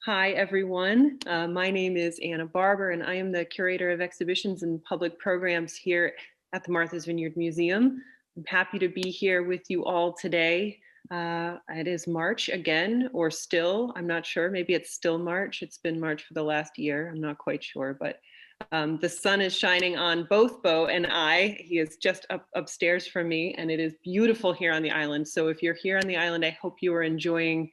Hi, everyone. My name is Anna Barber, and I am the Curator of Exhibitions and Public Programs here at the Martha's Vineyard Museum. I'm happy to be here with you all today. It is March again, or still, I'm not sure. Maybe it's still March. It's been March for the last year. I'm not quite sure, but the sun is shining on both Bo and I. He is just upstairs from me, and it is beautiful here on the island. So if you're here on the island, I hope you are enjoying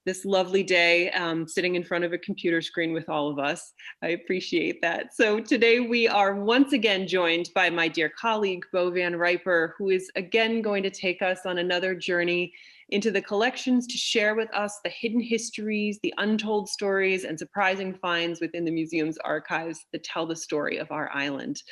this lovely day sitting in front of a computer screen with all of us. I appreciate that. So today we are once again joined by my dear colleague, Bo Van Riper, who is again going to take us on another journey into the collections to share with us the hidden histories, the untold stories, and surprising finds within the museum's archives that tell the story of our island.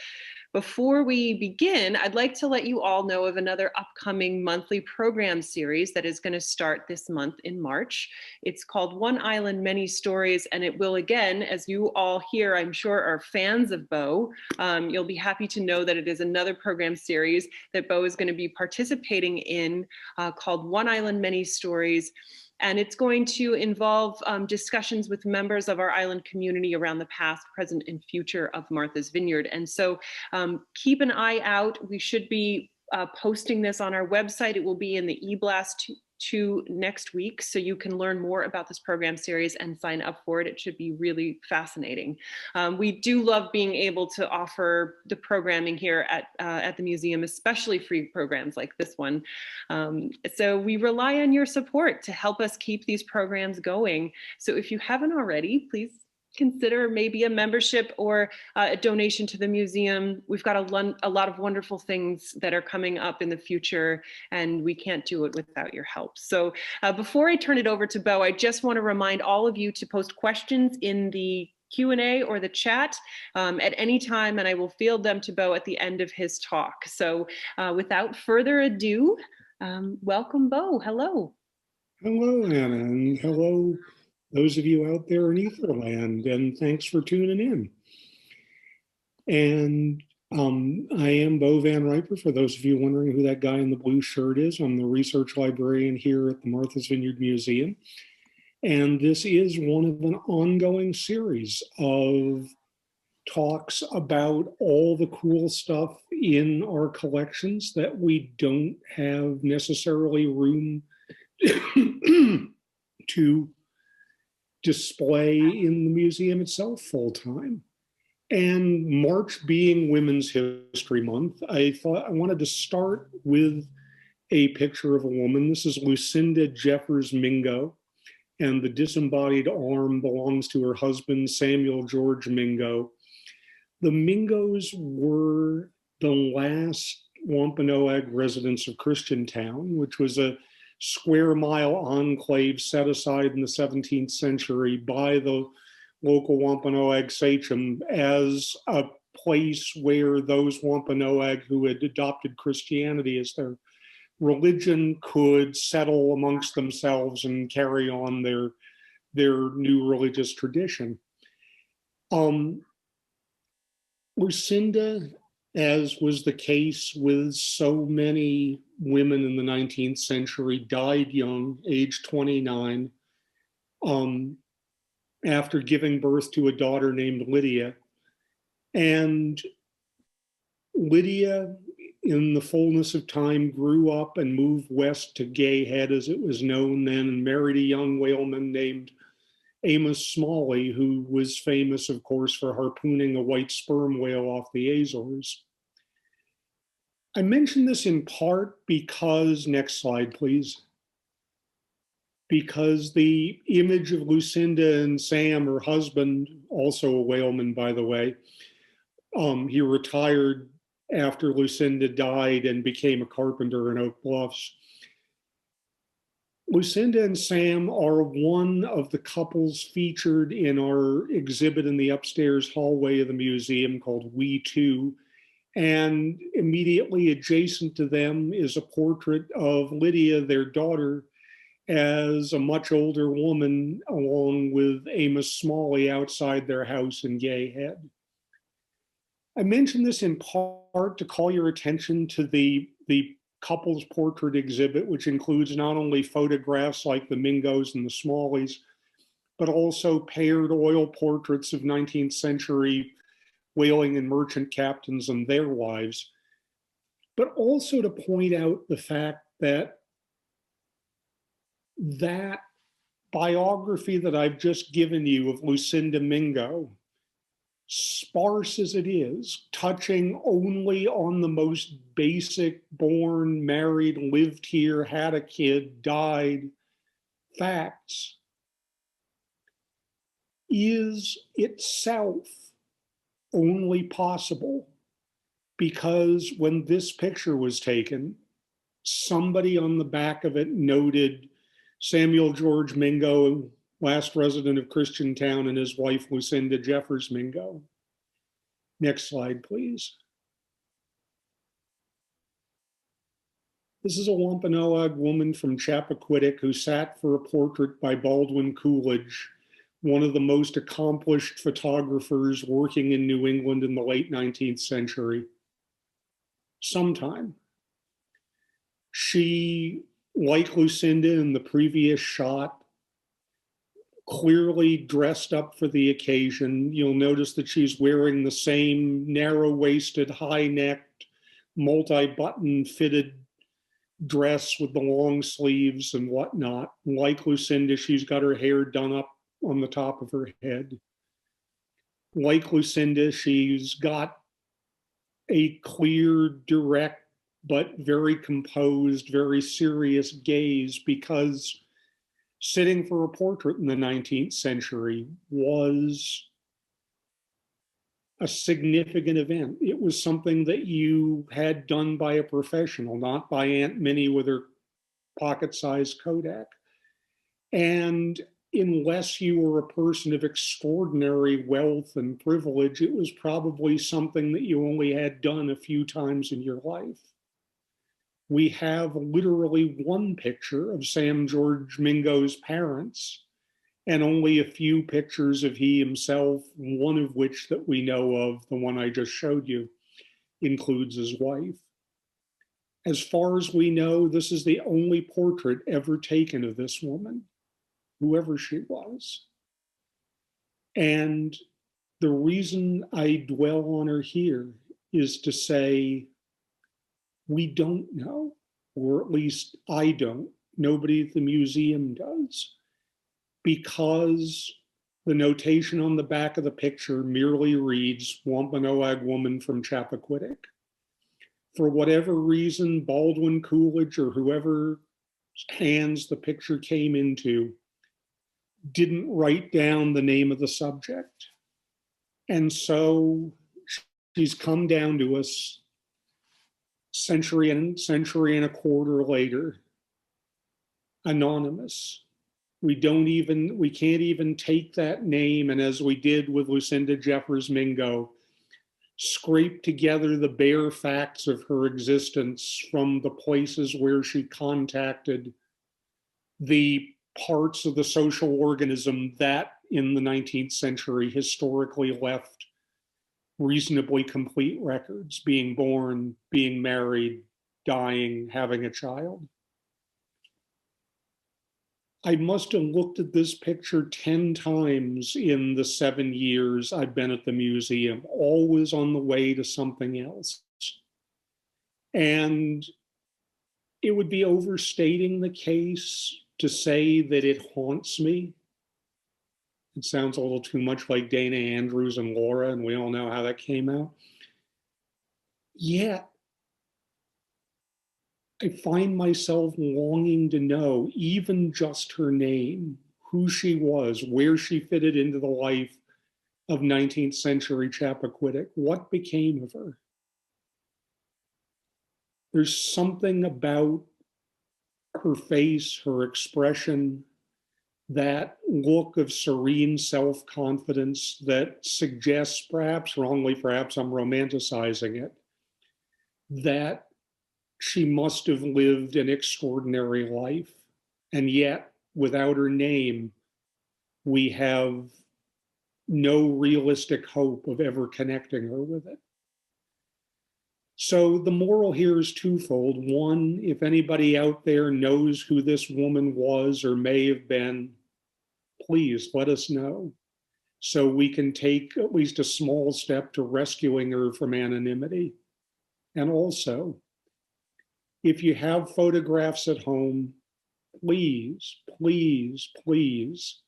Before we begin, I'd like to let you all know of another upcoming monthly program series that is going to start this month in March. It's called One Island, Many Stories, and it will again, as you all here, I'm sure, are fans of Bo, you'll be happy to know that it is another program series that Bo is going to be participating in called One Island, Many Stories. And it's going to involve discussions with members of our island community around the past, present, and future of Martha's Vineyard. And so keep an eye out. We should be posting this on our website. It will be in the eBlast 2 next week, so you can learn more about this program series and sign up for it. It should be really fascinating. We do love being able to offer the programming here at the museum, especially free programs like this one. So we rely on your support to help us keep these programs going. So if you haven't already, please consider maybe a membership or a donation to the museum. We've got a lot of wonderful things that are coming up in the future, and we can't do it without your help. So before I turn it over to Bo, I just want to remind all of you to post questions in the Q&A or the chat at any time, and I will field them to Bo at the end of his talk. So without further ado, welcome, Bo. Hello. Hello, Anna, and hello, those of you out there in Etherland, and thanks for tuning in. And I am Bo Van Riper, for those of you wondering who that guy in the blue shirt is. I'm the research librarian here at the Martha's Vineyard Museum. And this is one of an ongoing series of talks about all the cool stuff in our collections that we don't have necessarily room to display in the museum itself full time. And March being Women's History Month, I thought I wanted to start with a picture of a woman. This is Lucinda Jeffers Mingo, and the disembodied arm belongs to her husband, Samuel George Mingo. The Mingos were the last Wampanoag residents of Christiantown, which was a square-mile enclave set aside in the 17th century by the local Wampanoag sachem as a place where those Wampanoag who had adopted Christianity as their religion could settle amongst themselves and carry on their new religious tradition. Lucinda, as was the case with so many women in the 19th century, died young, age 29, after giving birth to a daughter named Lydia. And Lydia, in the fullness of time, grew up and moved west to Gay Head, as it was known then, and married a young whaleman named Amos Smalley, who was famous, of course, for harpooning a white sperm whale off the Azores. I mention this in part because, next slide, please, because the image of Lucinda and Sam, her husband, also a whaleman, by the way, he retired after Lucinda died and became a carpenter in Oak Bluffs. Lucinda and Sam are one of the couples featured in our exhibit in the upstairs hallway of the museum called We Two. And immediately adjacent to them is a portrait of Lydia, their daughter, as a much older woman, along with Amos Smalley outside their house in Gay Head. I mention this in part to call your attention to the couples portrait exhibit, which includes not only photographs like the Mingos and the Smalleys, but also paired oil portraits of 19th century whaling and merchant captains and their wives, but also to point out the fact that that biography that I've just given you of Lucinda Mingo, sparse as it is, touching only on the most basic born, married, lived here, had a kid, died facts, is itself only possible because when this picture was taken, somebody on the back of it noted Samuel George Mingo, last resident of Christiantown, and his wife Lucinda Jeffers Mingo. Next slide, please. This is a Wampanoag woman from Chappaquiddick who sat for a portrait by Baldwin Coolidge, one of the most accomplished photographers working in New England in the late 19th century. Sometime. She, like Lucinda in the previous shot, clearly dressed up for the occasion. You'll notice that she's wearing the same narrow-waisted, high-necked, multi-button fitted dress with the long sleeves and whatnot. Like Lucinda, she's got her hair done up on the top of her head. Like Lucinda, she's got a clear, direct, but very composed, very serious gaze, because sitting for a portrait in the 19th century was a significant event. It was something that you had done by a professional, not by Aunt Minnie with her pocket-sized Kodak. And unless you were a person of extraordinary wealth and privilege, it was probably something that you only had done a few times in your life. We have literally one picture of Sam George Mingo's parents and only a few pictures of he himself, one of which that we know of, the one I just showed you, includes his wife. As far as we know, this is the only portrait ever taken of this woman, whoever she was. And the reason I dwell on her here is to say, we don't know, or at least I don't. Nobody at the museum does, because the notation on the back of the picture merely reads Wampanoag woman from Chappaquiddick. For whatever reason, Baldwin Coolidge or whoever hands the picture came into didn't write down the name of the subject. And so she's come down to us century and a quarter later, anonymous. We can't even take that name, and as we did with Lucinda Jeffers Mingo, scrape together the bare facts of her existence from the places where she contacted the parts of the social organism that in the 19th century historically left reasonably complete records, being born, being married, dying, having a child. I must have looked at this picture 10 times in the 7 years I've been at the museum, always on the way to something else. And it would be overstating the case to say that it haunts me. It sounds a little too much like Dana Andrews and Laura, and we all know how that came out. Yet, I find myself longing to know, even just her name, who she was, where she fitted into the life of 19th century Chappaquiddick, what became of her. There's something about her face, her expression, that look of serene self-confidence that suggests, perhaps wrongly, perhaps I'm romanticizing it, that she must have lived an extraordinary life. And yet, without her name, we have no realistic hope of ever connecting her with it. So the moral here is twofold. One, if anybody out there knows who this woman was or may have been, please let us know so we can take at least a small step to rescuing her from anonymity. And also, if you have photographs at home, please, please, please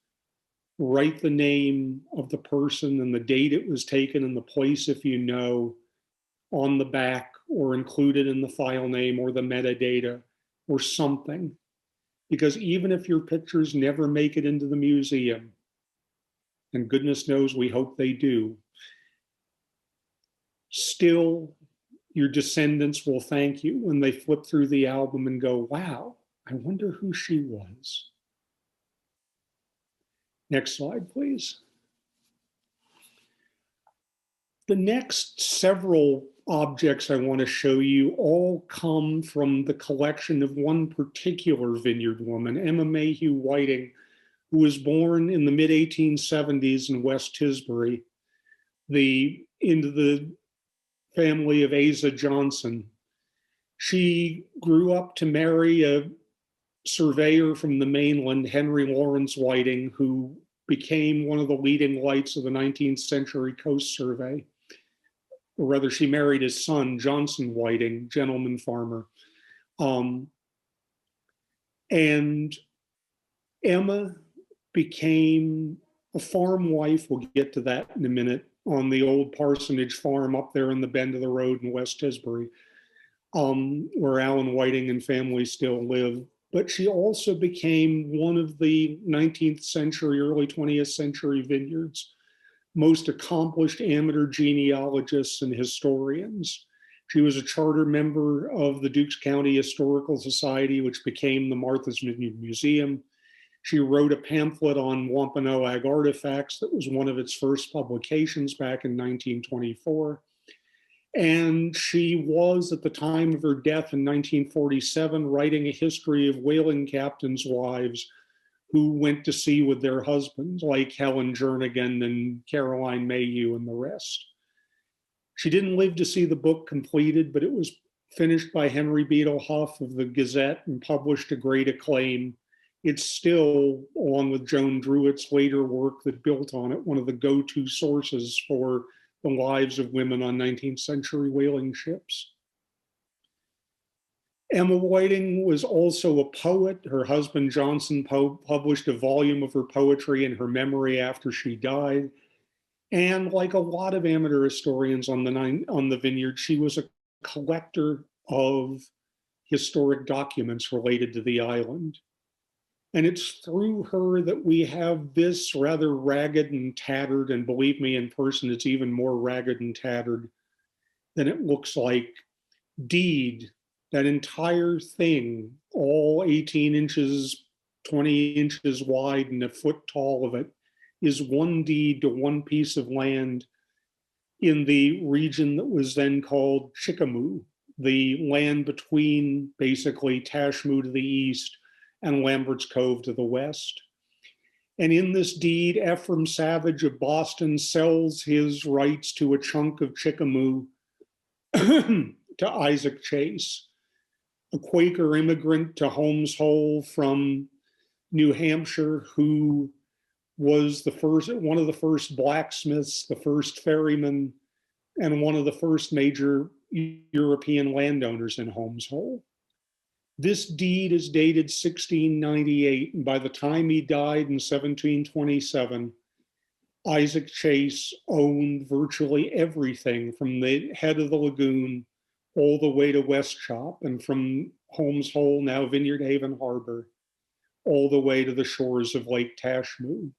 write the name of the person and the date it was taken and the place, if you know, on the back, or include it in the file name or the metadata or something. Because even if your pictures never make it into the museum, and goodness knows we hope they do, still your descendants will thank you when they flip through the album and go, wow, I wonder who she was. Next slide, please. The next several objects I want to show you all come from the collection of one particular vineyard woman, Emma Mayhew Whiting, who was born in the mid-1870s in West Tisbury, into the family of Asa Johnson. She grew up to marry a surveyor from the mainland, Henry Lawrence Whiting, who became one of the leading lights of the 19th century Coast Survey. Or rather, she married his son, Johnson Whiting, gentleman farmer. And Emma became a farm wife. We'll get to that in a minute, on the old parsonage farm up there in the bend of the road in West Tisbury, where Alan Whiting and family still live. But she also became one of the 19th century, early 20th century vineyards' most accomplished amateur genealogists and historians. She was a charter member of the Dukes County Historical Society, which became the Martha's Vineyard Museum. She wrote a pamphlet on Wampanoag artifacts that was one of its first publications back in 1924. And she was, at the time of her death in 1947, writing a history of whaling captains' wives who went to sea with their husbands, like Helen Jernigan and Caroline Mayhew and the rest. She didn't live to see the book completed, but it was finished by Henry Beadle Huff of the Gazette and published to great acclaim. It's still, along with Joan Druitt's later work that built on it, one of the go-to sources for the lives of women on 19th century whaling ships. Emma Whiting was also a poet. Her husband, Johnson, published a volume of her poetry in her memory after she died. And like a lot of amateur historians on the vineyard, she was a collector of historic documents related to the island. And it's through her that we have this rather ragged and tattered, and believe me, in person, it's even more ragged and tattered than it looks like, deed. That entire thing, all 18 inches, 20 inches wide and a foot tall of it, is one deed to one piece of land in the region that was then called Chickamauga, the land between basically Tashmoo to the east and Lambert's Cove to the west. And in this deed, Ephraim Savage of Boston sells his rights to a chunk of Chickamauga to Isaac Chase, a Quaker immigrant to Holmes Hole from New Hampshire, who was one of the first blacksmiths, the first ferryman, and one of the first major European landowners in Holmes Hole. This deed is dated 1698, and by the time he died in 1727, Isaac Chase owned virtually everything from the head of the lagoon all the way to West Chop, and from Holmes Hole, now Vineyard Haven Harbor, all the way to the shores of Lake Tashmoo.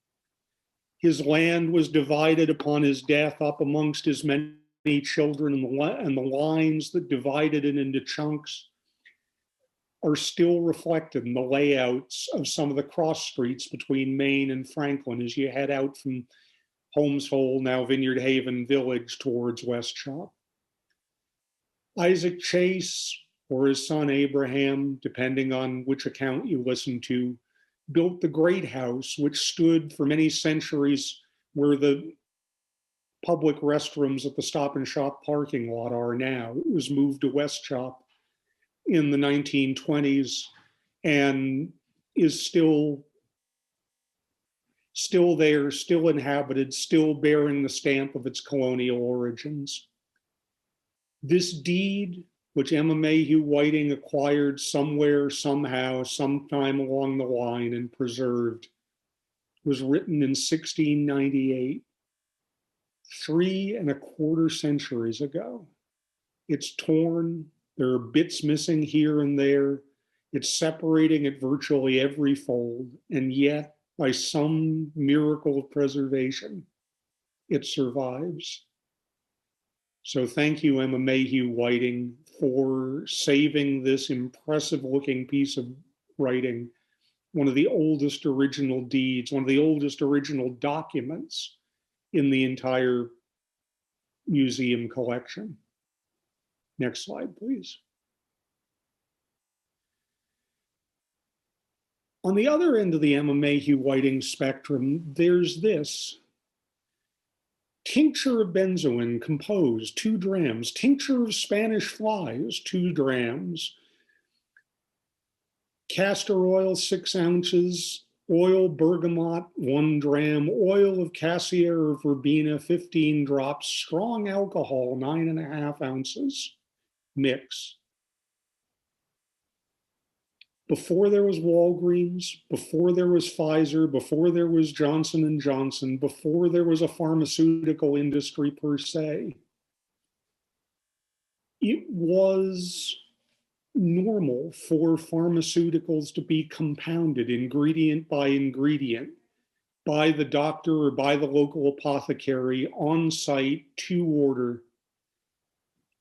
His land was divided upon his death up amongst his many children, and the lines that divided it into chunks are still reflected in the layouts of some of the cross streets between Maine and Franklin as you head out from Holmes Hole, now Vineyard Haven Village, towards West Chop. Isaac Chase, or his son Abraham, depending on which account you listen to, built the Great House, which stood for many centuries where the public restrooms at the Stop and Shop parking lot are now. It was moved to West Chop in the 1920s and is still still there, still inhabited, still bearing the stamp of its colonial origins. This deed, which Emma Mayhew Whiting acquired somewhere, somehow, sometime along the line and preserved, was written in 1698, 3¼ centuries ago. It's torn, there are bits missing here and there, it's separating at virtually every fold, and yet, by some miracle of preservation, it survives. So thank you, Emma Mayhew Whiting, for saving this impressive looking piece of writing, one of the oldest original deeds, one of the oldest original documents in the entire museum collection. Next slide, please. On the other end of the Emma Mayhew Whiting spectrum, there's this. Tincture of Benzoin composed, 2 drams. Tincture of Spanish flies, 2 drams. Castor oil, 6 ounces. Oil bergamot, 1 dram. Oil of cassia or verbena, 15 drops. Strong alcohol, 9½ ounces. Mix. Before there was Walgreens, before there was Pfizer, before there was Johnson & Johnson, before there was a pharmaceutical industry per se, it was normal for pharmaceuticals to be compounded ingredient by ingredient by the doctor or by the local apothecary on site to order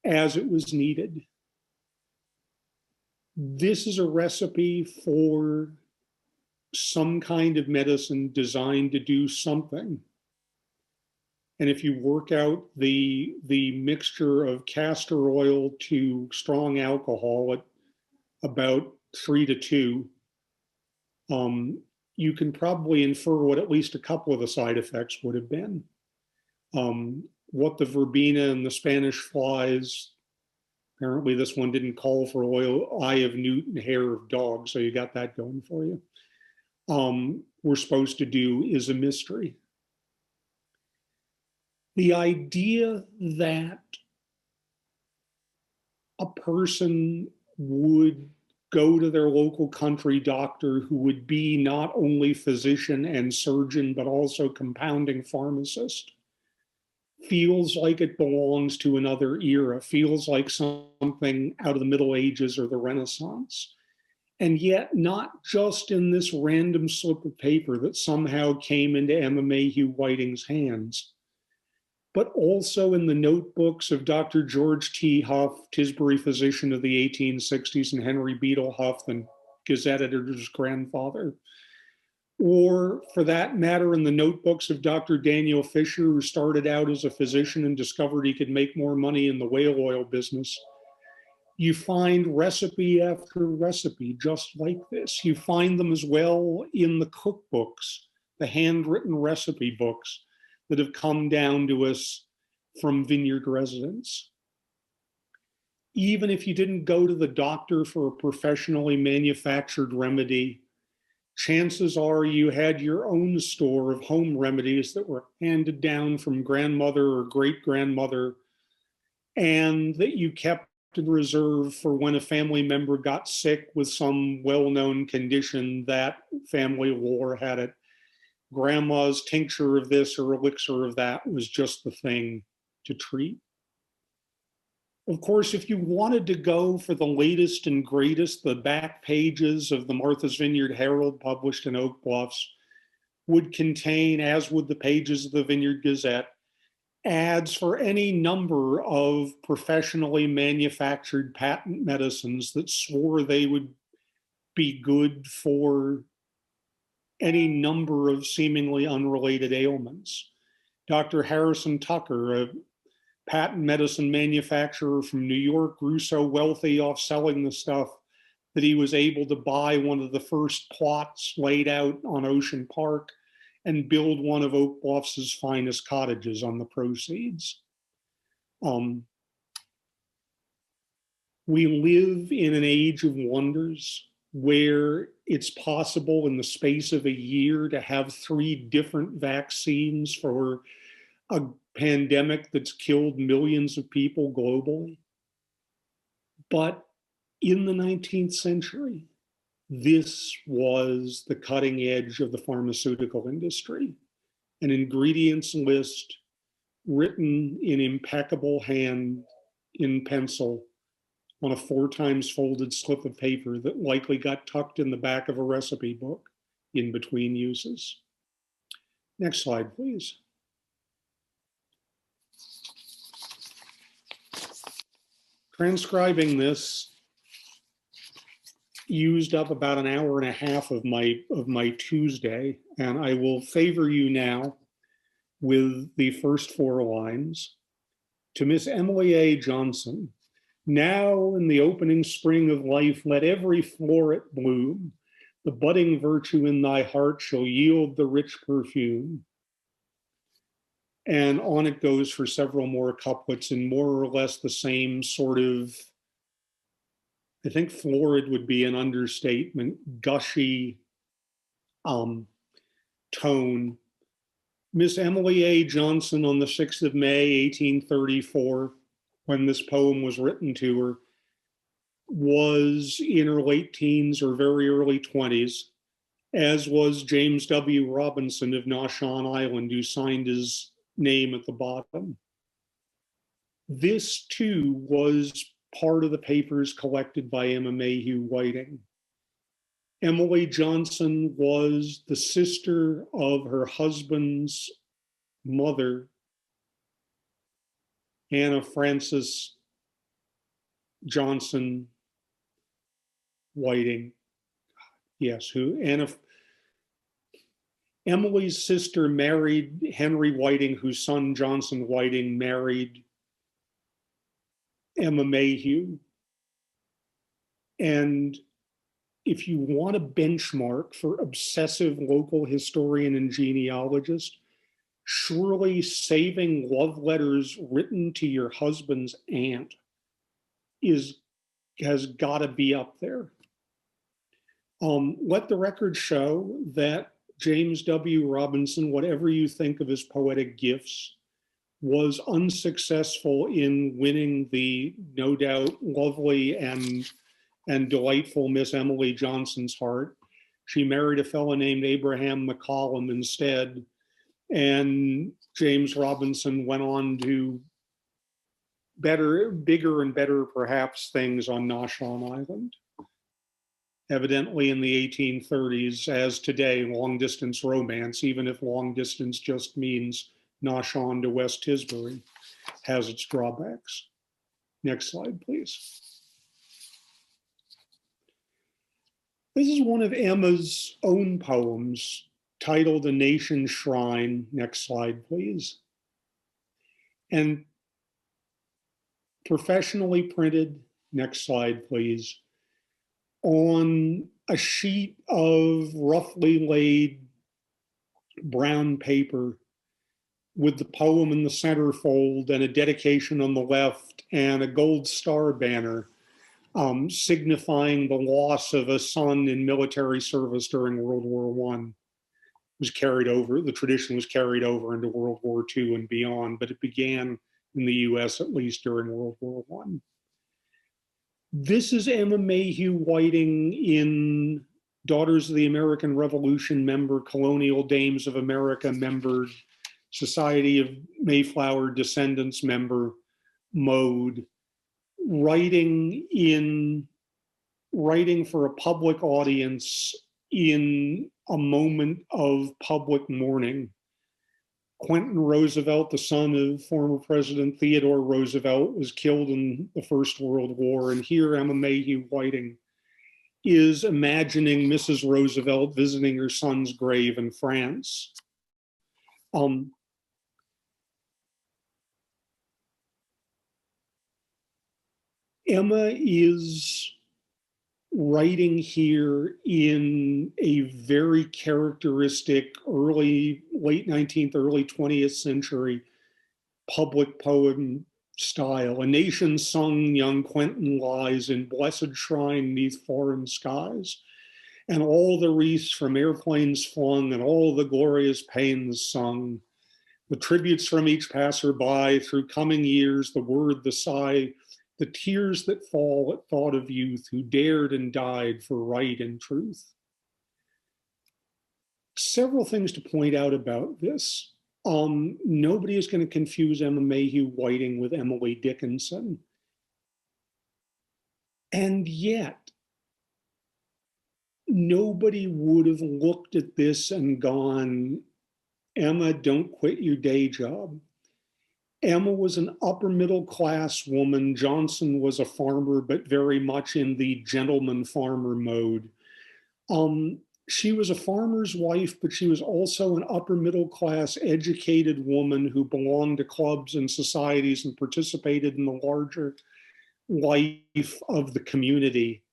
as it was needed. This is a recipe for some kind of medicine designed to do something. And if you work out the mixture of castor oil to strong alcohol at about 3:2, you can probably infer what at least a couple of the side effects would have been. What the verbena and the Spanish flies, apparently this one didn't call for oil, eye of newt and hair of dog, so you got that going for you. We're supposed to do is a mystery. The idea that a person would go to their local country doctor who would be not only physician and surgeon, but also compounding pharmacist, feels like it belongs to another era, feels like something out of the Middle Ages or the Renaissance. And yet, not just in this random slip of paper that somehow came into Emma Mayhew Whiting's hands, but also in the notebooks of Dr. George T. Huff, Tisbury physician of the 1860s, and Henry Beadle Huff, the Gazette editor's grandfather. Or for that matter, in the notebooks of Dr. Daniel Fisher, who started out as a physician and discovered he could make more money in the whale oil business. You find recipe after recipe just like this. You find them as well in the cookbooks, the handwritten recipe books that have come down to us from Vineyard residents. Even if you didn't go to the doctor for a professionally manufactured remedy, chances are you had your own store of home remedies that were handed down from grandmother or great-grandmother, and that you kept in reserve for when a family member got sick with some well-known condition that family lore had it. Grandma's tincture of this or elixir of that was just the thing to treat. Of course, if you wanted to go for the latest and greatest, the back pages of the Martha's Vineyard Herald published in Oak Bluffs would contain, as would the pages of the Vineyard Gazette, ads for any number of professionally manufactured patent medicines that swore they would be good for any number of seemingly unrelated ailments. Dr. Harrison Tucker, a patent medicine manufacturer from New York, grew so wealthy off selling the stuff that he was able to buy one of the first plots laid out on Ocean Park and build one of Oak Bluffs' finest cottages on the proceeds. We live in an age of wonders where it's possible in the space of a year to have 3 different vaccines for a pandemic that's killed millions of people globally. But in the 19th century, this was the cutting edge of the pharmaceutical industry. An ingredients list written in impeccable hand in pencil on a 4 times folded slip of paper that likely got tucked in the back of a recipe book in between uses. Next slide, please. Transcribing this used up about an hour and a half of my Tuesday, and I will favor you now with the first 4 lines. To Miss Emily A. Johnson, now in the opening spring of life, let every floret bloom. The budding virtue in thy heart shall yield the rich perfume. And on it goes for several more couplets in more or less the same sort of, I think florid would be an understatement, gushy tone. Miss Emily A. Johnson on the 6th of May, 1834, when this poem was written to her, was in her late teens or very early 20s, as was James W. Robinson of Noshawn Island, who signed his name at the bottom. This too was part of the papers collected by Emma Mayhew Whiting. Emily Johnson was the sister of her husband's mother, Anna Frances Johnson Whiting. Yes, Emily's sister married Henry Whiting, whose son Johnson Whiting married Emma Mayhew. And if you want a benchmark for obsessive local historian and genealogist, surely saving love letters written to your husband's aunt has got to be up there. Let the record show that James W. Robinson, whatever you think of his poetic gifts, was unsuccessful in winning the no doubt lovely and delightful Miss Emily Johnson's heart. She married a fellow named Abraham McCollum instead, and James Robinson went on to bigger and better perhaps things on Noshawn Island. Evidently in the 1830s, as today, long distance romance, even if long distance just means Noshawn to West Tisbury, has its drawbacks. Next slide, please. This is one of Emma's own poems titled A Nation's Shrine. Next slide, please. And professionally printed, next slide, please, on a sheet of roughly laid brown paper with the poem in the centerfold and a dedication on the left and a gold star banner signifying the loss of a son in military service during World War I. Was carried over, the tradition was carried over into World War II and beyond, but it began in the US at least during World War I. This is Emma Mayhew Whiting in Daughters of the American Revolution member, Colonial Dames of America member, Society of Mayflower Descendants member mode, writing for a public audience in a moment of public mourning. Quentin Roosevelt, the son of former President Theodore Roosevelt, was killed in the First World War. And here Emma Mayhew Whiting is imagining Mrs. Roosevelt visiting her son's grave in France. Emma is writing here in a very characteristic late 19th, early 20th century public poem style. A nation sung, young Quentin lies in blessed shrine neath foreign skies. and all the wreaths from airplanes flung, and all the glorious paeans sung, the tributes from each passerby through coming years, the word, the sigh, the tears that fall at thought of youth who dared and died for right and truth. Several things to point out about this. Nobody is going to confuse Emma Mayhew Whiting with Emily Dickinson. And yet, nobody would have looked at this and gone, Emma, don't quit your day job. Emma was an upper middle class woman. Johnson was a farmer, but very much in the gentleman farmer mode. She was a farmer's wife, but she was also an upper middle class educated woman who belonged to clubs and societies and participated in the larger life of the community.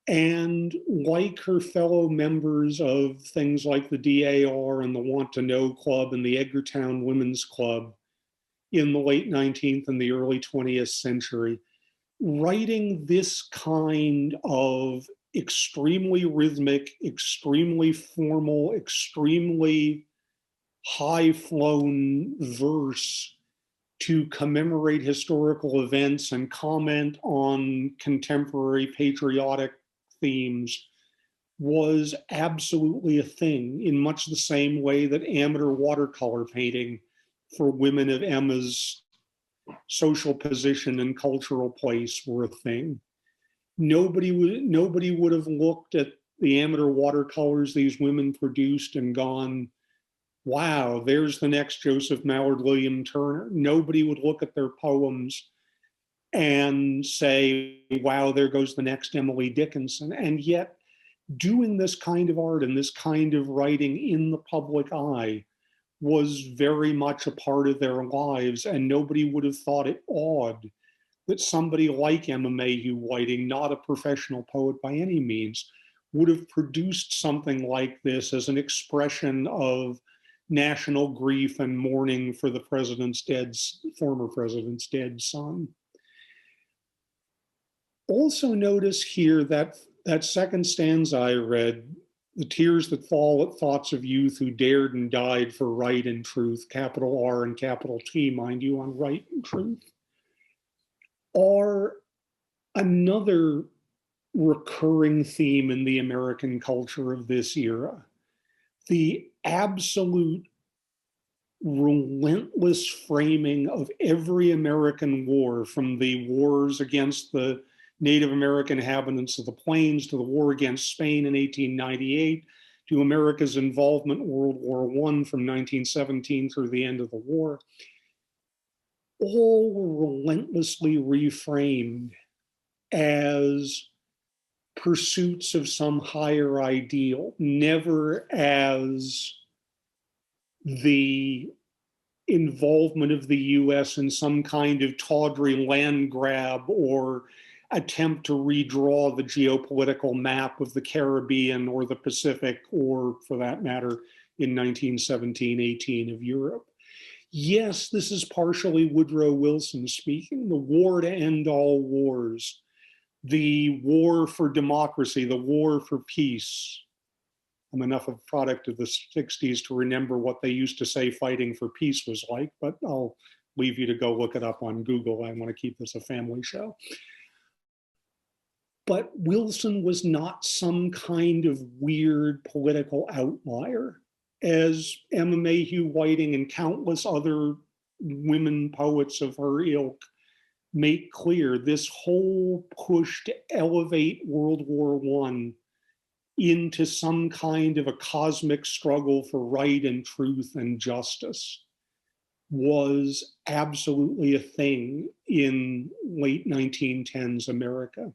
And like her fellow members of things like the DAR and the Want to Know Club and the Edgartown Women's Club in the late 19th and the early 20th century, writing this kind of extremely rhythmic, extremely formal, extremely high-flown verse to commemorate historical events and comment on contemporary patriotic themes was absolutely a thing, in much the same way that amateur watercolor painting for women of Emma's social position and cultural place were a thing. Nobody would have looked at the amateur watercolors these women produced and gone, wow, there's the next Joseph Mallard William Turner. Nobody would look at their poems and say, wow, there goes the next Emily Dickinson. And yet, doing this kind of art and this kind of writing in the public eye was very much a part of their lives, and nobody would have thought it odd that somebody like Emma Mayhew Whiting, not a professional poet by any means, would have produced something like this as an expression of national grief and mourning for the former president's dead son. Also notice here that second stanza I read, the tears that fall at thoughts of youth who dared and died for right and truth, capital R and capital T, mind you, on right and truth, are another recurring theme in the American culture of this era. The absolute relentless framing of every American war, from the wars against the Native American inhabitants of the plains to the war against Spain in 1898, to America's involvement in World War I from 1917 through the end of the war, all were relentlessly reframed as pursuits of some higher ideal, never as the involvement of the US in some kind of tawdry land grab or attempt to redraw the geopolitical map of the Caribbean or the Pacific, or for that matter, in 1917-18 of Europe. Yes, this is partially Woodrow Wilson speaking, the war to end all wars, the war for democracy, the war for peace. I'm enough of a product of the 60s to remember what they used to say fighting for peace was like, but I'll leave you to go look it up on Google. I want to keep this a family show. But Wilson was not some kind of weird political outlier, as Emma Mayhew Whiting and countless other women poets of her ilk make clear. This whole push to elevate World War I into some kind of a cosmic struggle for right and truth and justice was absolutely a thing in late 1910s America.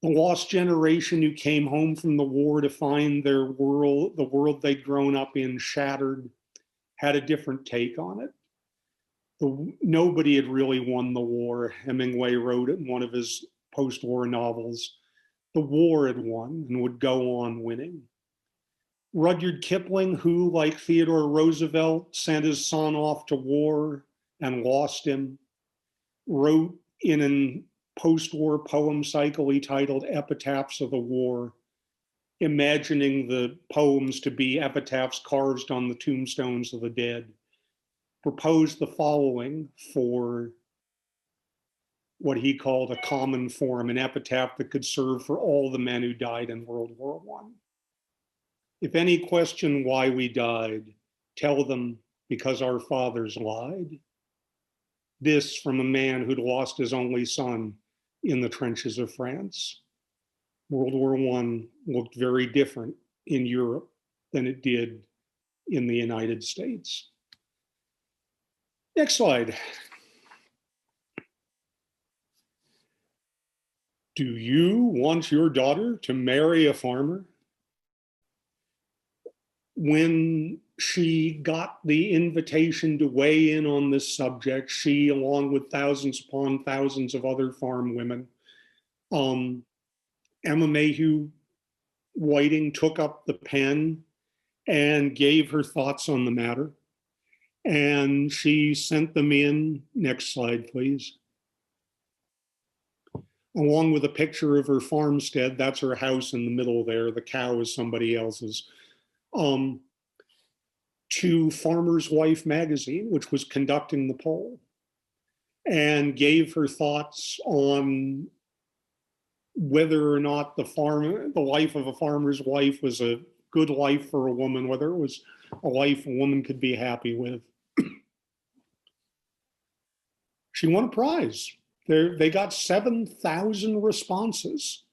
The lost generation who came home from the war to find their world, the world they'd grown up in, shattered, had a different take on it. Nobody had really won the war. Hemingway wrote it in one of his post-war novels. The war had won and would go on winning. Rudyard Kipling, who, like Theodore Roosevelt, sent his son off to war and lost him, wrote in an post-war poem cycle he titled Epitaphs of the War, imagining the poems to be epitaphs carved on the tombstones of the dead, proposed the following for what he called a common form, an epitaph that could serve for all the men who died in World War I. If any question why we died, tell them because our fathers lied. This from a man who'd lost his only son in the trenches of France. World War I looked very different in Europe than it did in the United States. Next slide. Do you want your daughter to marry a farmer? When she got the invitation to weigh in on this subject, she, along with thousands upon thousands of other farm women, Emma Mayhew Whiting took up the pen and gave her thoughts on the matter. And she sent them in. Next slide, please. Along with a picture of her farmstead, that's her house in the middle there. The cow is somebody else's. To Farmer's Wife magazine, which was conducting the poll, and gave her thoughts on whether or not the life of a farmer's wife was a good life for a woman, whether it was a life a woman could be happy with. She won a prize. They got 7,000 responses,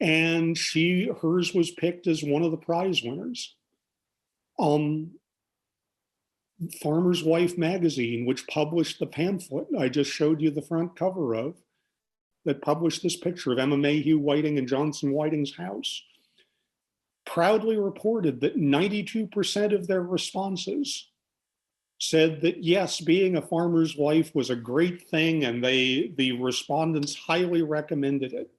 and hers was picked as one of the prize winners. Farmer's Wife magazine, which published the pamphlet I just showed you the front cover of, that published this picture of Emma Mayhew Whiting and Johnson Whiting's house, proudly reported that 92% of their responses said that yes, being a farmer's wife was a great thing, and the respondents highly recommended it.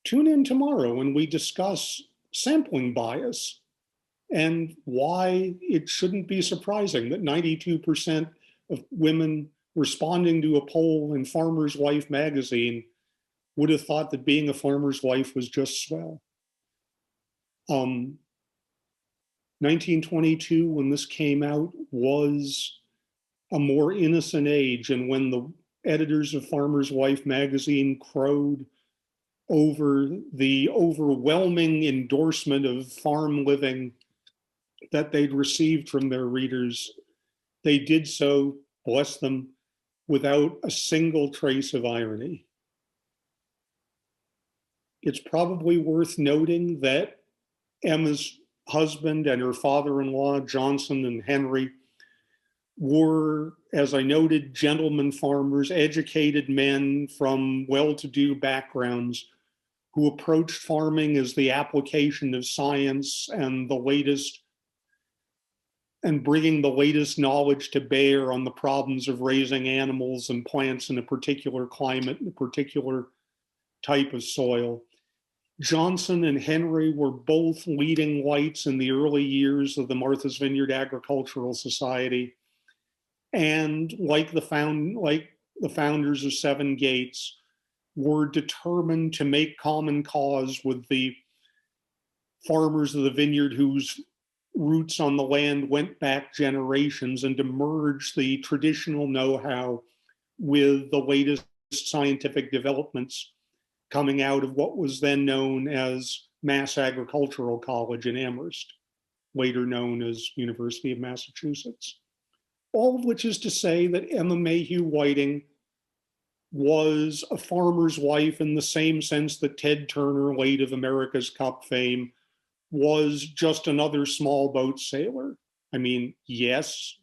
Tune in tomorrow when we discuss sampling bias and why it shouldn't be surprising that 92% of women responding to a poll in Farmer's Wife magazine would have thought that being a farmer's wife was just swell. 1922, when this came out, was a more innocent age, and when the editors of Farmer's Wife magazine crowed over the overwhelming endorsement of farm living that they'd received from their readers, they did so, bless them, without a single trace of irony. It's probably worth noting that Emma's husband and her father-in-law, Johnson and Henry, were, as I noted, gentlemen farmers, educated men from well-to-do backgrounds who approached farming as the application of science and bringing the latest knowledge to bear on the problems of raising animals and plants in a particular climate, in a particular type of soil. Johnson and Henry were both leading lights in the early years of the Martha's Vineyard Agricultural Society. And like the founders of Seven Gates, were determined to make common cause with the farmers of the vineyard whose roots on the land went back generations, and to merge the traditional know-how with the latest scientific developments coming out of what was then known as Mass Agricultural College in Amherst, later known as University of Massachusetts. All of which is to say that Emma Mayhew Whiting was a farmer's wife in the same sense that Ted Turner, late of America's Cup fame, was just another small boat sailor. I mean, yes,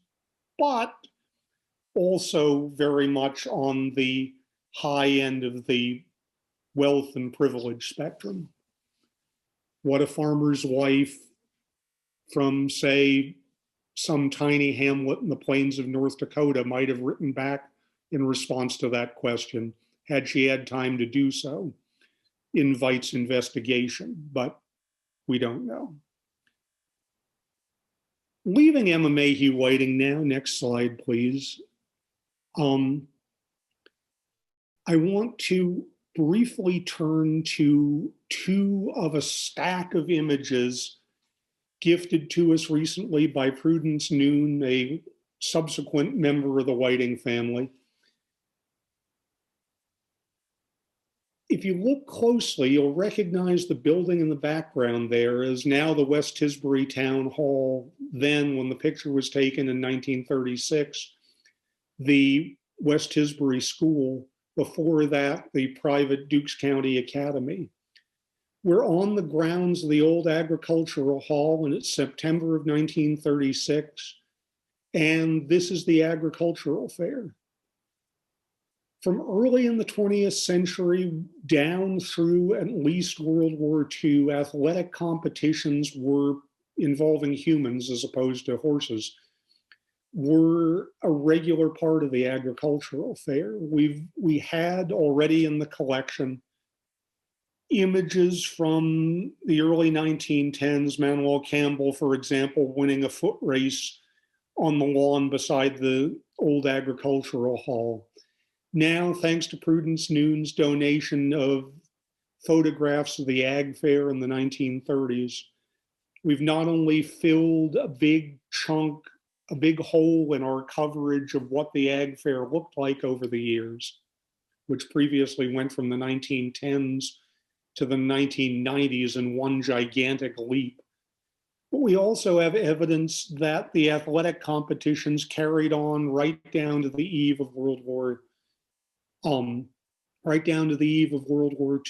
but also very much on the high end of the wealth and privilege spectrum. What a farmer's wife from, say, some tiny hamlet in the plains of North Dakota might have written back in response to that question, had she had time to do so, invites investigation, but we don't know. Leaving Emma Mayhew Whiting now, next slide, please. I want to briefly turn to two of a stack of images gifted to us recently by Prudence Noon, a subsequent member of the Whiting family. If you look closely, you'll recognize the building in the background there is now the West Tisbury Town Hall. Then, when the picture was taken in 1936, the West Tisbury School. Before that, the private Dukes County Academy. We're on the grounds of the old Agricultural Hall, and it's September of 1936. And this is the Agricultural Fair. From early in the 20th century down through at least World War II, athletic competitions were involving humans as opposed to horses, were a regular part of the agricultural fair. We had already in the collection images from the early 1910s, Manuel Campbell, for example, winning a foot race on the lawn beside the old agricultural hall. Now, thanks to Prudence Noon's donation of photographs of the Ag Fair in the 1930s, we've not only filled a big chunk, a big hole in our coverage of what the Ag Fair looked like over the years, which previously went from the 1910s to the 1990s in one gigantic leap, but we also have evidence that the athletic competitions carried on right down to the eve of World War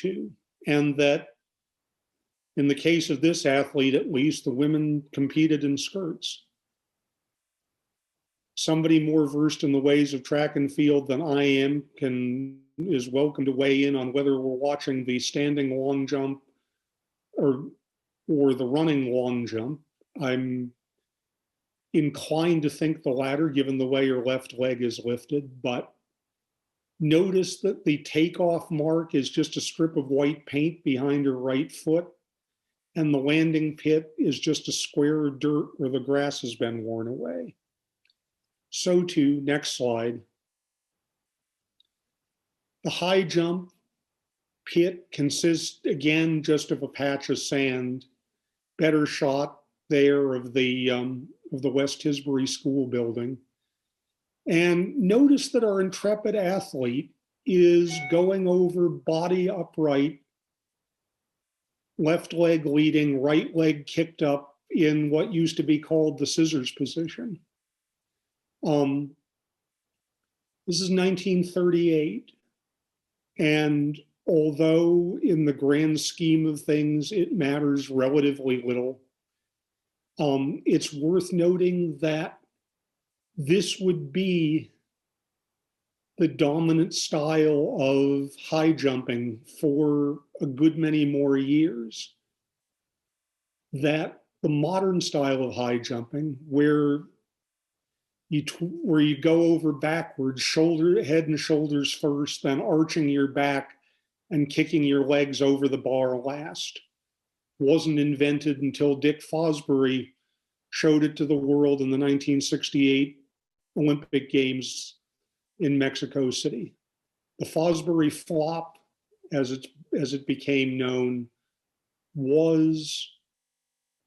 II, and that in the case of this athlete, at least, the women competed in skirts. Somebody more versed in the ways of track and field than I am is welcome to weigh in on whether we're watching the standing long jump or the running long jump. I'm inclined to think the latter, given the way her left leg is lifted, but notice that the takeoff mark is just a strip of white paint behind her right foot, and the landing pit is just a square of dirt where the grass has been worn away. So too, next slide. The high jump pit consists again just of a patch of sand. Better shot there of the West Tisbury School building. And notice that our intrepid athlete is going over body upright, left leg leading, right leg kicked up in what used to be called the scissors position. This is 1938. And although in the grand scheme of things, it matters relatively little, it's worth noting that this would be the dominant style of high jumping for a good many more years. That the modern style of high jumping, where you go over backwards, head and shoulders first, then arching your back and kicking your legs over the bar last, wasn't invented until Dick Fosbury showed it to the world in the 1968 Olympic Games in Mexico City. The Fosbury Flop, as it became known, was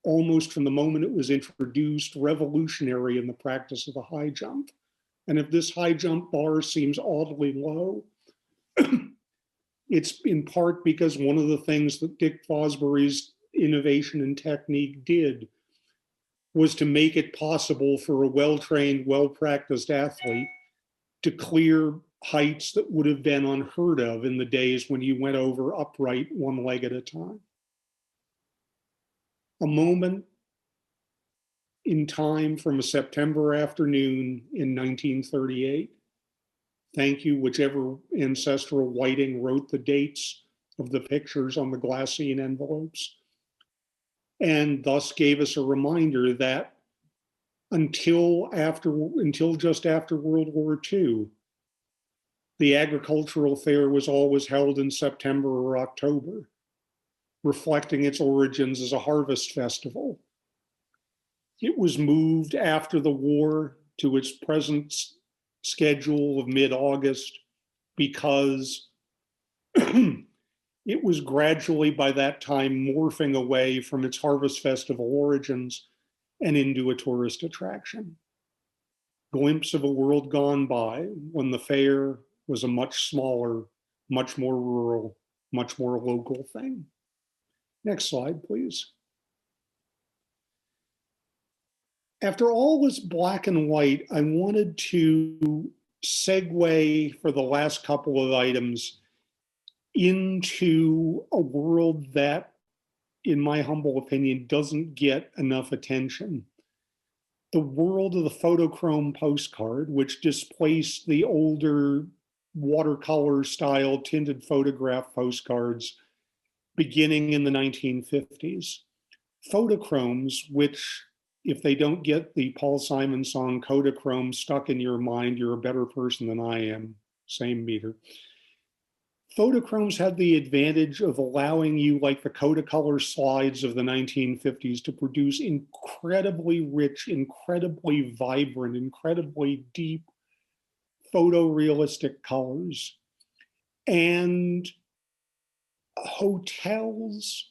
almost from the moment it was introduced, revolutionary in the practice of the high jump. And if this high jump bar seems oddly low, it's in part because one of the things that Dick Fosbury's innovation and technique did was to make it possible for a well-trained, well-practiced athlete to clear heights that would have been unheard of in the days when you went over upright one leg at a time. A moment in time from a September afternoon in 1938. Thank you, whichever ancestral Whiting wrote the dates of the pictures on the glassine envelopes, and thus gave us a reminder that until just after World War II, the agricultural fair was always held in September or October, reflecting its origins as a harvest festival. It was moved after the war to its present schedule of mid-August, because it was gradually by that time morphing away from its Harvest Festival origins and into a tourist attraction. Glimpse of a world gone by when the fair was a much smaller, much more rural, much more local thing. Next slide, please. After all was black and white, I wanted to segue for the last couple of items into a world that, in my humble opinion, doesn't get enough attention. The world of the photochrome postcard, which displaced the older watercolor style tinted photograph postcards beginning in the 1950s. Photochromes, which, if they don't get the Paul Simon song Kodachrome stuck in your mind, you're a better person than I am, same meter. Photochromes had the advantage of allowing you, like the Kodacolor slides of the 1950s, to produce incredibly rich, incredibly vibrant, incredibly deep photorealistic colors. And hotels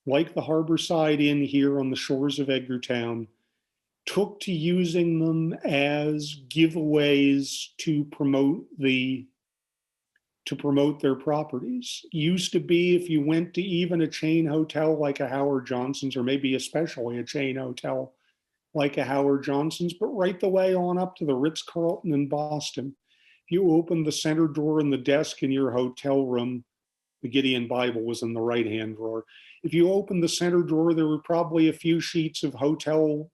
like the Harborside Inn here on the shores of Edgartown took to using them as giveaways to promote their properties. Used to be, if you went to even a chain hotel like a Howard Johnson's, or maybe especially a chain hotel like a Howard Johnson's, but right the way on up to the Ritz-Carlton in Boston. If you opened the center drawer in the desk in your hotel room, the Gideon Bible was in the right-hand drawer. If you opened the center drawer, there were probably a few sheets of hotel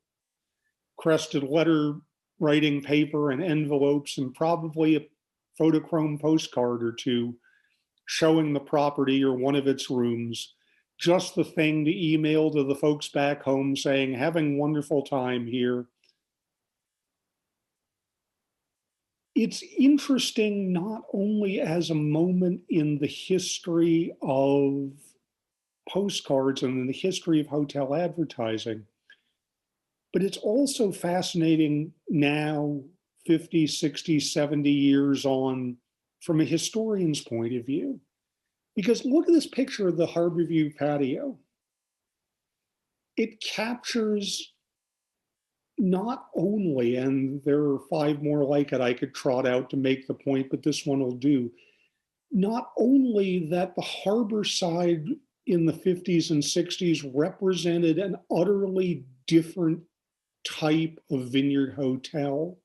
crested letter writing paper and envelopes, and probably a photochrome postcard or two showing the property or one of its rooms. Just the thing to email to the folks back home saying, having wonderful time here. It's interesting not only as a moment in the history of postcards and in the history of hotel advertising, but it's also fascinating now, 50, 60, 70 years on, from a historian's point of view. Because look at this picture of the Harborview patio. It captures not only, and there are 5 more like it I could trot out to make the point, but this one will do, not only that the harbor side in the 50s and 60s represented an utterly different type of vineyard hotel.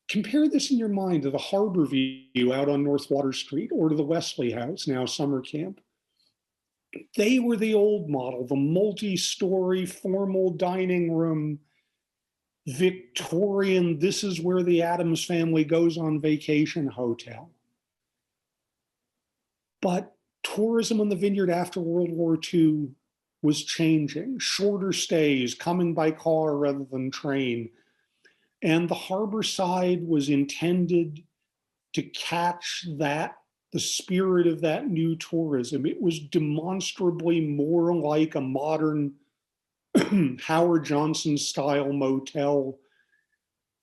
Compare this in your mind to the Harborview out on North Water Street or to the Wesley House, now summer camp. They were the old model, the multi-story formal dining room, Victorian, this is where the Addams family goes on vacation hotel. But tourism in the vineyard after World War II was changing, shorter stays, coming by car rather than train. And the harbor side was intended to catch that, the spirit of that new tourism. It was demonstrably more like a modern Howard Johnson style motel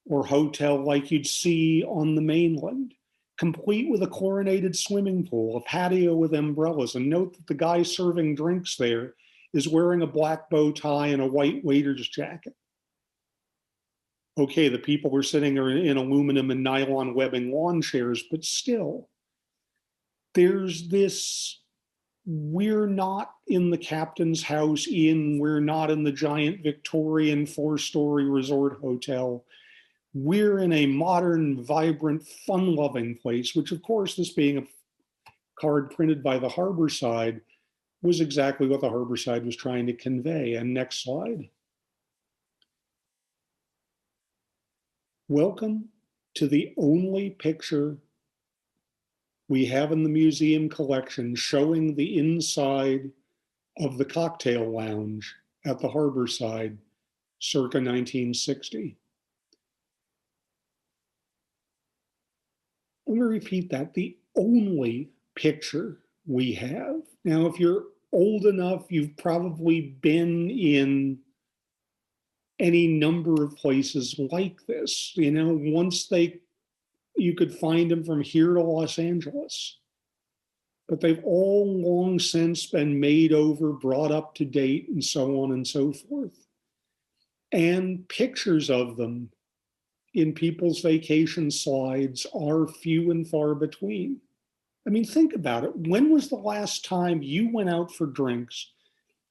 or hotel like you'd see on the mainland, complete with a chlorinated swimming pool, a patio with umbrellas. And note that the guy serving drinks there is wearing a black bow tie and a white waiter's jacket. Okay, the people were sitting in aluminum and nylon webbing lawn chairs, but still, there's this, we're not in the Captain's House Inn, we're not in the giant Victorian 4-story resort hotel. We're in a modern, vibrant, fun-loving place, which of course, this being a card printed by the Harborside, was exactly what the Harborside was trying to convey. And next slide. Welcome to the only picture we have in the museum collection showing the inside of the cocktail lounge at the Harborside circa 1960. Let me repeat that, the only picture we have. Now, if you're old enough, you've probably been in any number of places like this. You know, once they you could find them from here to Los Angeles. But they've all long since been made over, brought up to date, and so on and so forth. And pictures of them in people's vacation slides are few and far between. I mean, think about it. When was the last time you went out for drinks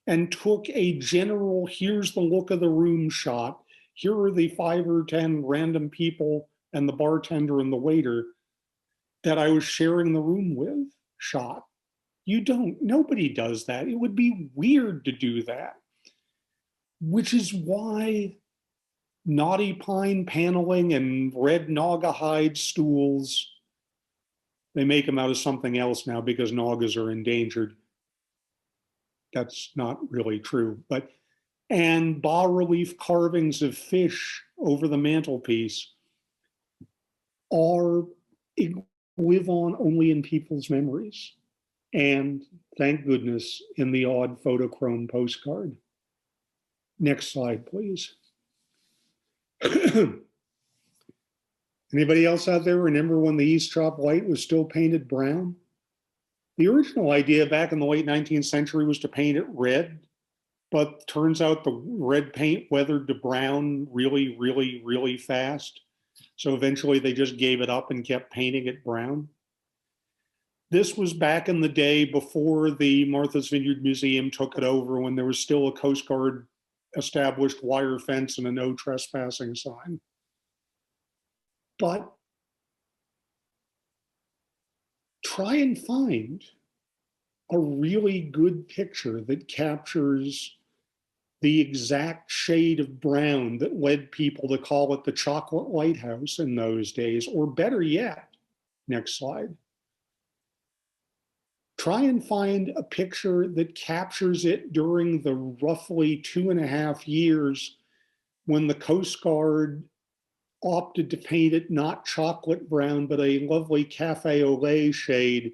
and took a general, here's the look of the room shot, here are the 5 or 10 random people and the bartender and the waiter that I was sharing the room with shot? You don't. Nobody does that. It would be weird to do that, which is why knotty pine paneling and red naugahyde stools, they make them out of something else now because naugas are endangered. That's not really true, but and bas-relief carvings of fish over the mantelpiece are live on only in people's memories, and thank goodness in the odd photochrome postcard. Next slide, please. Anybody else out there remember when the East Chop Light was still painted brown? The original idea back in the late 19th century was to paint it red, but turns out the red paint weathered to brown really, really, really fast. So eventually they just gave it up and kept painting it brown. This was back in the day before the Martha's Vineyard Museum took it over, when there was still a Coast Guard established wire fence and a no trespassing sign. But try and find a really good picture that captures the exact shade of brown that led people to call it the Chocolate Lighthouse in those days, or better yet, next slide. Try and find a picture that captures it during the roughly 2.5 years when the Coast Guard opted to paint it not chocolate brown, but a lovely cafe au lait shade,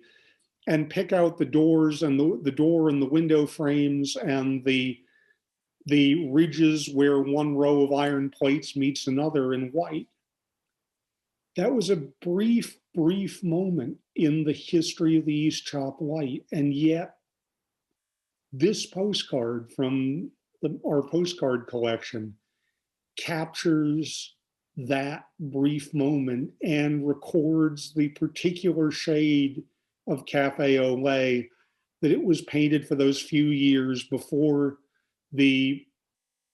and pick out the doors and the door and the window frames and the ridges where one row of iron plates meets another in white. That was a brief moment in the history of the East Chop Light. And yet this postcard from our postcard collection captures that brief moment and records the particular shade of cafe au lait that it was painted for those few years before the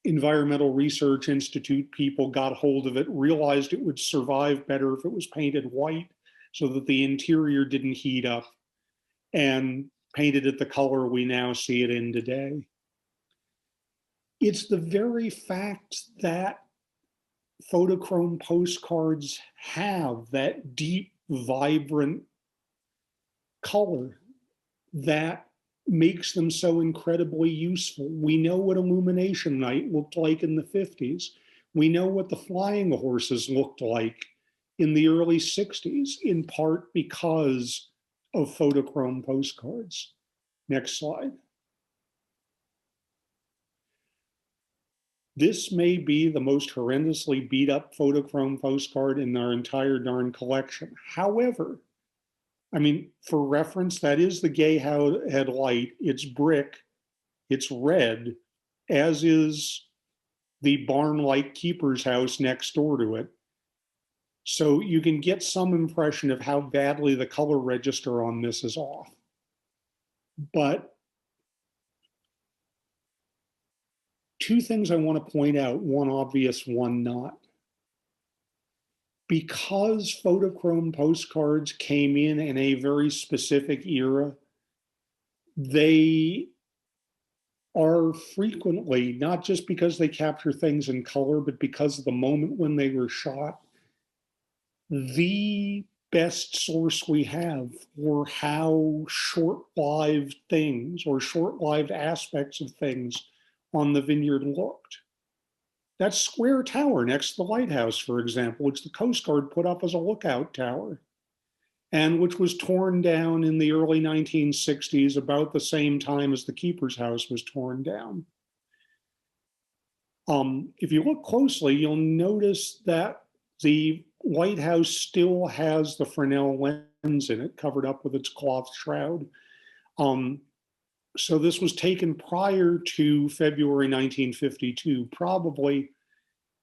Environmental Research Institute people got hold of it, realized it would survive better if it was painted white so that the interior didn't heat up, and painted it the color we now see it in today. It's the very fact that photochrome postcards have that deep, vibrant color that makes them so incredibly useful. We know what Illumination Night looked like in the 50s. We know what the flying horses looked like in the early 60s, in part because of photochrome postcards. Next slide. This may be the most horrendously beat up photochrome postcard in our entire darn collection. However, I mean, for reference, that is the Gay Head Light. It's brick, it's red, as is the barn-like keeper's house next door to it. So you can get some impression of how badly the color register on this is off. But two things I want to point out, one obvious, one not. Because photochrome postcards came in a very specific era, they are frequently, not just because they capture things in color, but because of the moment when they were shot, the best source we have for how short-lived things or short-lived aspects of things on the Vineyard looked. That square tower next to the lighthouse, for example, which the Coast Guard put up as a lookout tower, and which was torn down in the early 1960s, about the same time as the keeper's house was torn down. If you look closely, you'll notice that The lighthouse still has the Fresnel lens in it, covered up with its cloth shroud. So this was taken prior to February 1952, probably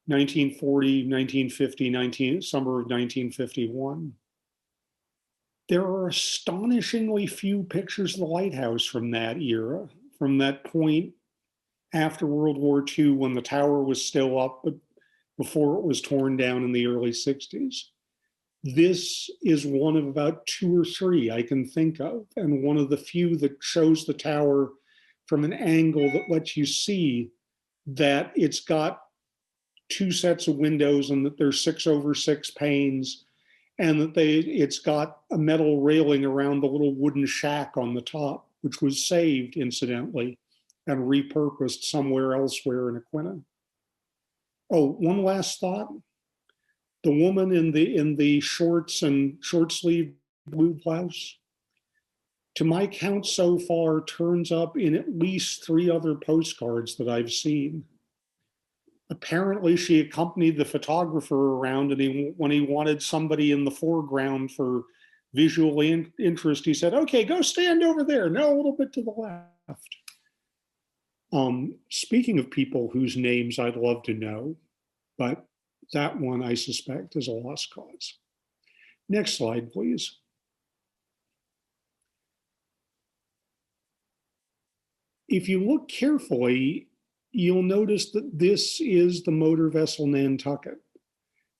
1940, 1950, summer of 1951. There are astonishingly few pictures of the lighthouse from that era, from that point after World War II when the tower was still up, but before it was torn down in the early 60s. This is one of about 2 or 3 I can think of, and one of the few that shows the tower from an angle that lets you see that it's got 2 sets of windows and that there's 6/6 panes, and that it's got a metal railing around the little wooden shack on the top, which was saved, incidentally, and repurposed somewhere elsewhere in Aquinnah. Oh, one last thought. The woman in the shorts and short sleeve blue blouse, to my count so far, turns up in at least 3 other postcards that I've seen. Apparently, she accompanied the photographer around, and when he wanted somebody in the foreground for visual interest, he said, "Okay, go stand over there. No, a little bit to the left." Speaking of people whose names I'd love to know, but that one, I suspect, is a lost cause. Next slide, please. If you look carefully, you'll notice that this is the motor vessel Nantucket.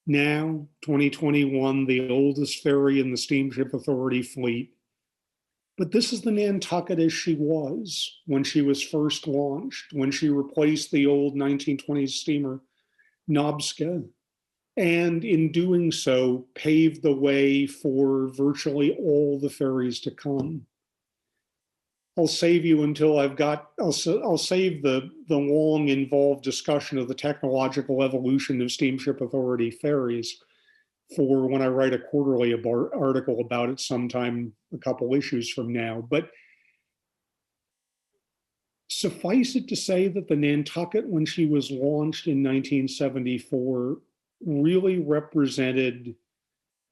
Now, 2021, the oldest ferry in the Steamship Authority fleet. But this is the Nantucket as she was when she was first launched, when she replaced the old 1920s steamer Nobska, and in doing so, paved the way for virtually all the ferries to come. I'll save you until I'll save the long, involved discussion of the technological evolution of Steamship Authority ferries for when I write a quarterly article about it sometime a couple issues from now. But suffice it to say that the Nantucket, when she was launched in 1974, really represented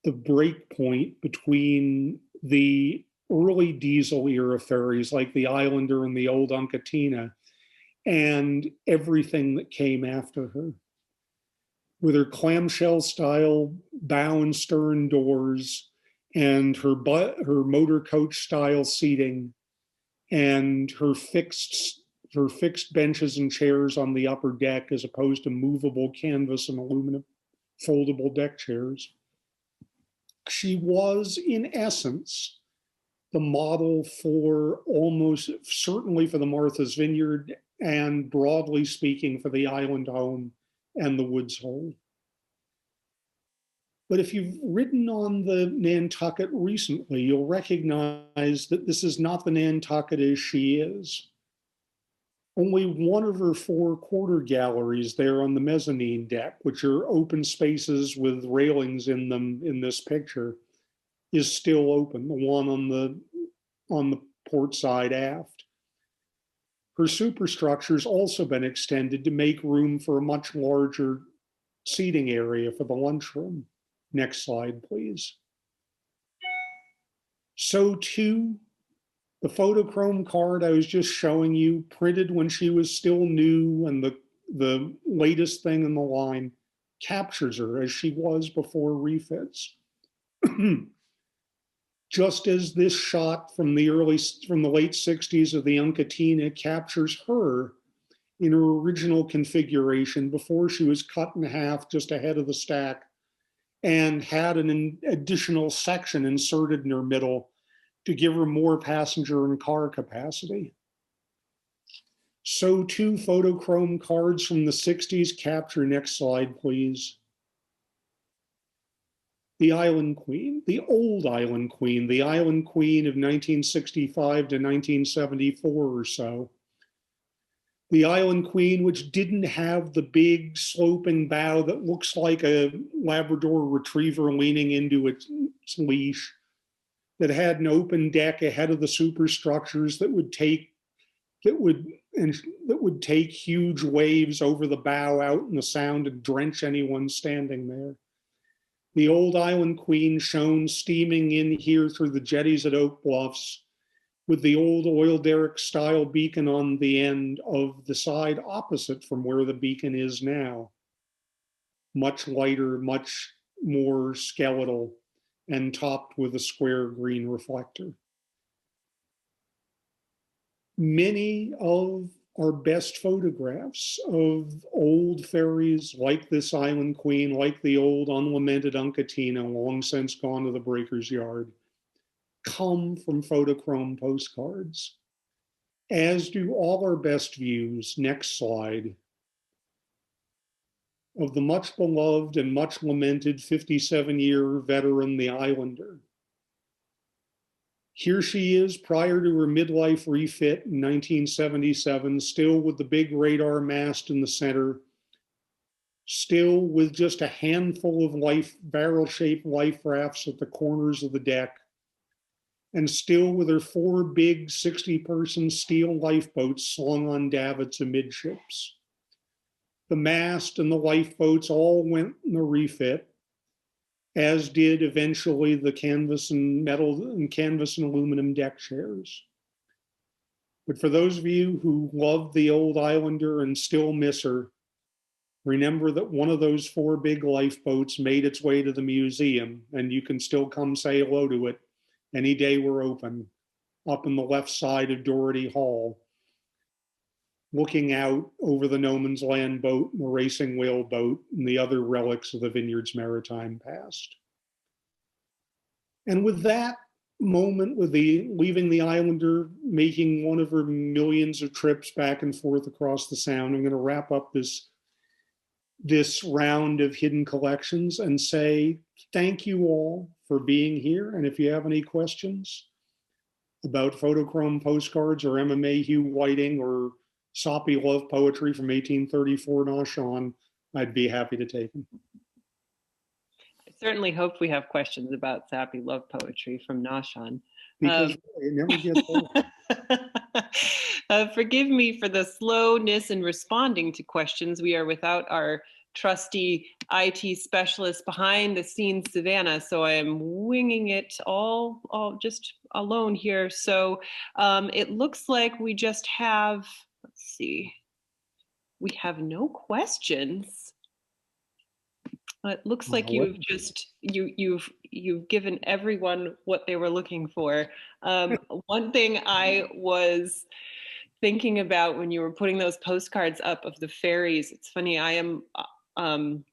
the break point between the early diesel era ferries like the Islander and the old Uncatina and everything that came after her. With her clamshell style bow and stern doors and her motor coach style seating and her fixed benches and chairs on the upper deck as opposed to movable canvas and aluminum foldable deck chairs. She was, in essence, the model for almost certainly for the Martha's Vineyard and broadly speaking for the Island Home and the Woods Hole. But if you've ridden on the Nantucket recently, you'll recognize that this is not the Nantucket as she is. Only one of her 4 quarter galleries there on the mezzanine deck, which are open spaces with railings in them in this picture, is still open, the one on the port side aft. Her superstructure's also been extended to make room for a much larger seating area for the lunchroom. Next slide, please. So too, the photochrome card I was just showing you, printed when she was still new and the latest thing in the line, captures her as she was before refits. Just as this shot from the late 60s of the Uncatina captures her in her original configuration before she was cut in half just ahead of the stack and had an additional section inserted in her middle to give her more passenger and car capacity. So too, photochrome cards from the 60s capture, next slide, please, the Island Queen, the old Island Queen, the Island Queen of 1965 to 1974 or so. The Island Queen, which didn't have the big sloping bow that looks like a Labrador retriever leaning into its leash, that had an open deck ahead of the superstructures that would take huge waves over the bow out in the sound and drench anyone standing there. The old Island Queen shone steaming in here through the jetties at Oak Bluffs, with the old oil derrick style beacon on the end of the side opposite from where the beacon is now. Much lighter, much more skeletal, and topped with a square green reflector. Many of our best photographs of old ferries like this Island Queen, like the old unlamented Uncatina, long since gone to the breaker's yard, come from photochrome postcards, as do all our best views, next slide, of the much beloved and much lamented 57-year veteran, the Islander. Here she is prior to her midlife refit in 1977, still with the big radar mast in the center, still with just a handful of barrel-shaped life rafts at the corners of the deck, and still with her 4 big 60-person steel lifeboats slung on davits amidships. The mast and the lifeboats all went in the refit, as did eventually the canvas and aluminum deck chairs. But for those of you who love the old Islander and still miss her, remember that one of those 4 big lifeboats made its way to the museum, and you can still come say hello to it any day we're open, up in the left side of Doherty Hall, looking out over the No Man's Land boat and the racing whale boat and the other relics of the Vineyard's maritime past. And with that moment, with leaving the Islander, making one of her millions of trips back and forth across the Sound, I'm going to wrap up this round of hidden collections and say thank you all for being here. And if you have any questions about photochrome postcards or Emma Mayhew Whiting or soppy love poetry from 1834 Noshawn, I'd be happy to take them. I certainly hope we have questions about sappy love poetry from Noshawn. Because it never gets old. Forgive me for the slowness in responding to questions. We are without our trusty IT specialist behind the scenes, Savannah, so I am winging it all just alone here. So it looks like we just have, let's see, we have no questions. It looks like you've just you've given everyone what they were looking for. One thing I was thinking about when you were putting those postcards up of the ferries, it's funny, I am going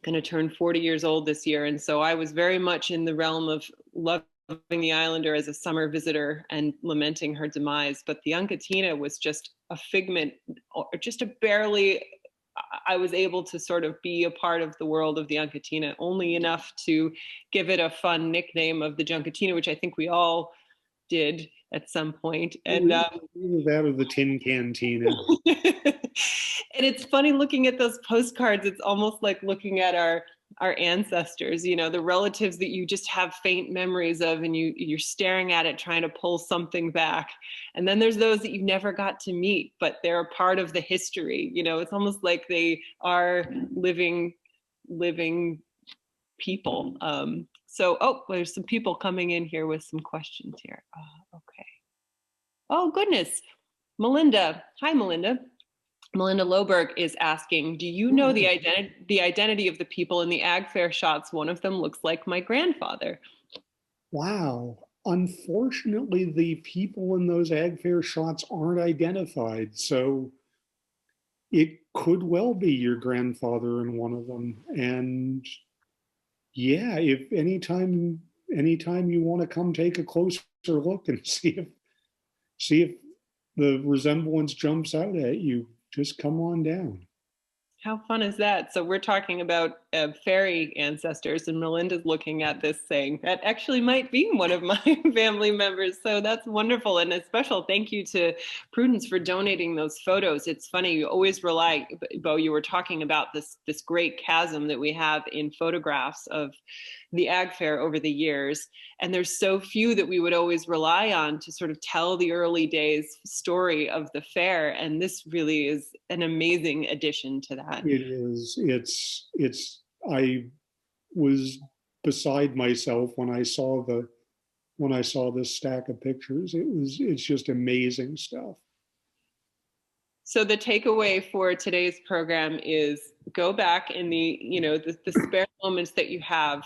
to turn 40 years old this year, and so I was very much in the realm of loving the Islander as a summer visitor and lamenting her demise. But the Uncatina was just a figment, or just a barely. I was able to sort of be a part of the world of the Uncatina, only enough to give it a fun nickname of the Juncatina, which I think we all did at some point. And that or the Tin Cantina. And it's funny looking at those postcards. It's almost like looking at our ancestors, you know, the relatives that you just have faint memories of, and you're staring at it trying to pull something back. And then there's those that you never got to meet, but they're a part of the history. You know, it's almost like they are living people. So, there's some people coming in here with some questions here. Okay. Oh, goodness. Melinda. Hi, Melinda. Melinda Loberg is asking, do you know the identity of the people in the ag fair shots? One of them looks like my grandfather. Wow. Unfortunately, the people in those ag fair shots aren't identified. So it could well be your grandfather in one of them. And yeah, if anytime you want to come take a closer look and see if the resemblance jumps out at you, just come on down. How fun is that? So we're talking about fairy ancestors, and Melinda's looking at this saying, that actually might be one of my family members. So that's wonderful. And a special thank you to Prudence for donating those photos. It's funny, you always rely, Bo, you were talking about this great chasm that we have in photographs of the ag fair over the years. And there's so few that we would always rely on to sort of tell the early days story of the fair. And this really is an amazing addition to that. It is. I was beside myself when I saw this stack of pictures. It's just amazing stuff. So the takeaway for today's program is go back in the spare moments that you have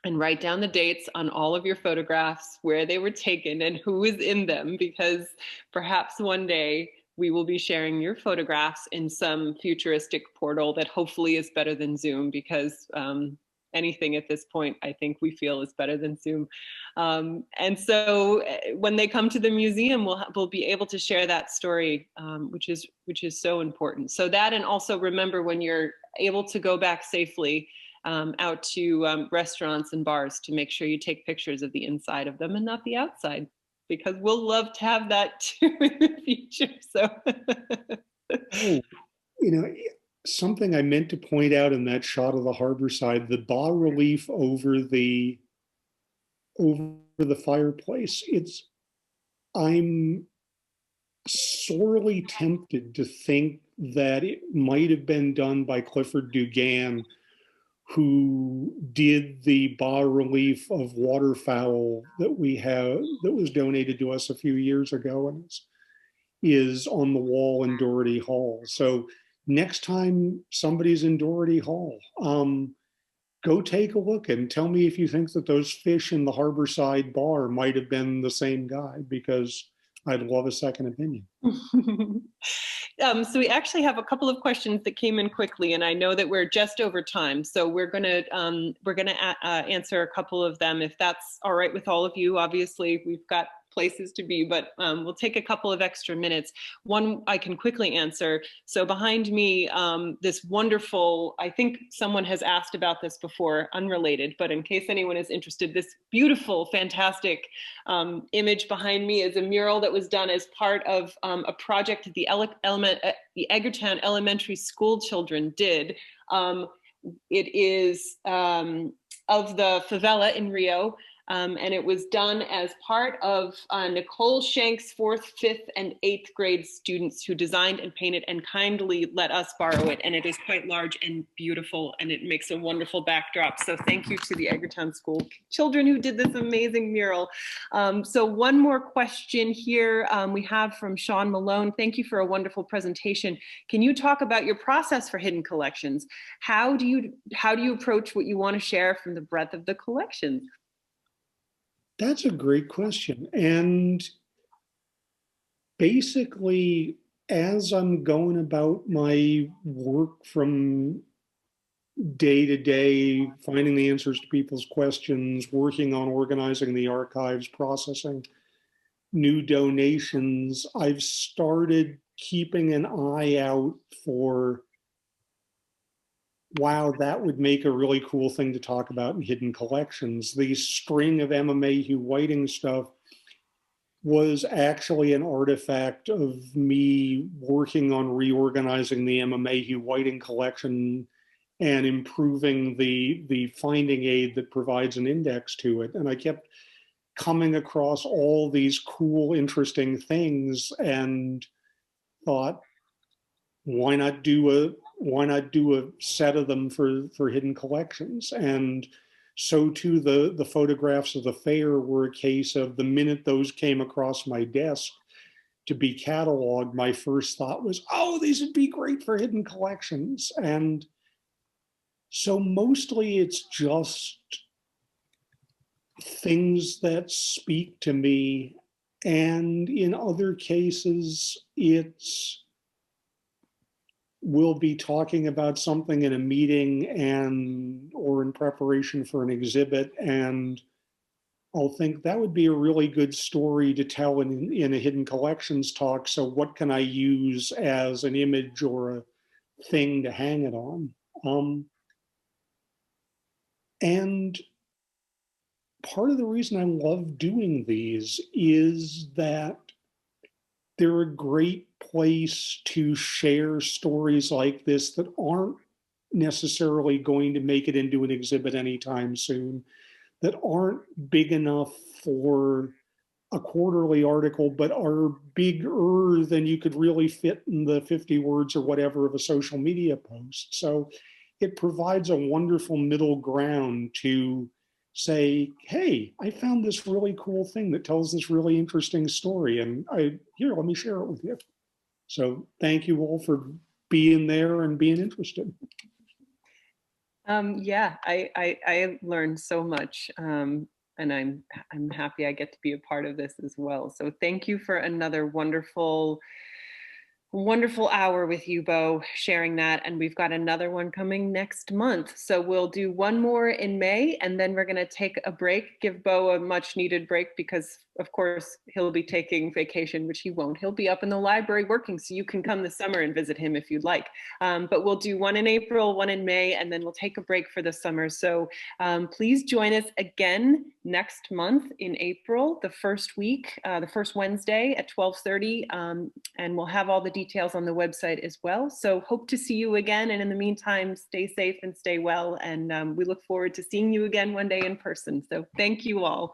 and write down the dates on all of your photographs, where they were taken and who is in them, because perhaps one day we will be sharing your photographs in some futuristic portal that hopefully is better than Zoom, because anything at this point, I think we feel is better than Zoom. And so when they come to the museum, we'll be able to share that story, which is so important. So that, and also remember, when you're able to go back safely out to restaurants and bars, to make sure you take pictures of the inside of them and not the outside, because we'll love to have that too in the future. So, oh, something I meant to point out in that shot of the harbor side, the bas relief over the fireplace. I'm sorely tempted to think that it might have been done by Clifford Dugan, who did the bas relief of waterfowl that was donated to us a few years ago, and is on the wall in Doherty Hall. So next time somebody's in Doherty Hall, go take a look and tell me if you think that those fish in the Harborside bar might have been the same guy, because I'd love a second opinion. So we actually have a couple of questions that came in quickly, and I know that we're just over time, so we're gonna answer a couple of them, if that's all right with all of you. Obviously, we've got places to be, but we'll take a couple of extra minutes. One I can quickly answer. So behind me, this wonderful, I think someone has asked about this before, unrelated, but in case anyone is interested, this beautiful, fantastic image behind me is a mural that was done as part of a project that the Eggertown Elementary School children did. It is of the favela in Rio. And it was done as part of Nicole Shank's 4th, 5th, and 8th grade students who designed and painted and kindly let us borrow it. And it is quite large and beautiful, and it makes a wonderful backdrop. So thank you to the Eggertown School children who did this amazing mural. So one more question here we have from Sean Malone. Thank you for a wonderful presentation. Can you talk about your process for hidden collections? How do you approach what you want to share from the breadth of the collections? That's a great question. And basically, as I'm going about my work from day to day, finding the answers to people's questions, working on organizing the archives, processing new donations, I've started keeping an eye out for, wow, that would make a really cool thing to talk about in hidden collections. The string of Emma Mayhew Whiting stuff was actually an artifact of me working on reorganizing the Emma Mayhew Whiting collection and improving the finding aid that provides an index to it. And I kept coming across all these cool, interesting things and thought, why not do a set of them for hidden collections? And so too, the photographs of the fair were a case of, the minute those came across my desk to be cataloged, my first thought was, oh, these would be great for hidden collections. And so mostly it's just things that speak to me. And in other cases, we'll be talking about something in a meeting or in preparation for an exhibit, and I'll think that would be a really good story to tell in a hidden collections talk. So what can I use as an image or a thing to hang it on? And part of the reason I love doing these is that they're a great place to share stories like this that aren't necessarily going to make it into an exhibit anytime soon, that aren't big enough for a quarterly article, but are bigger than you could really fit in the 50 words or whatever of a social media post. So it provides a wonderful middle ground to say, hey, I found this really cool thing that tells this really interesting story. And here, let me share it with you. So thank you all for being there and being interested. Yeah, I learned so much, and I'm happy I get to be a part of this as well. So thank you for another wonderful hour with you, Bo, sharing that. And we've got another one coming next month. So we'll do one more in May, and then we're going to take a break, give Bo a much needed break because, of course, he'll be taking vacation, which he won't. He'll be up in the library working, so you can come this summer and visit him if you'd like. But we'll do one in April, one in May, and then we'll take a break for the summer. So please join us again next month in April, the first week, the first Wednesday at 12:30, and we'll have all the details on the website as well. So hope to see you again. And in the meantime, stay safe and stay well. And we look forward to seeing you again one day in person. So thank you all.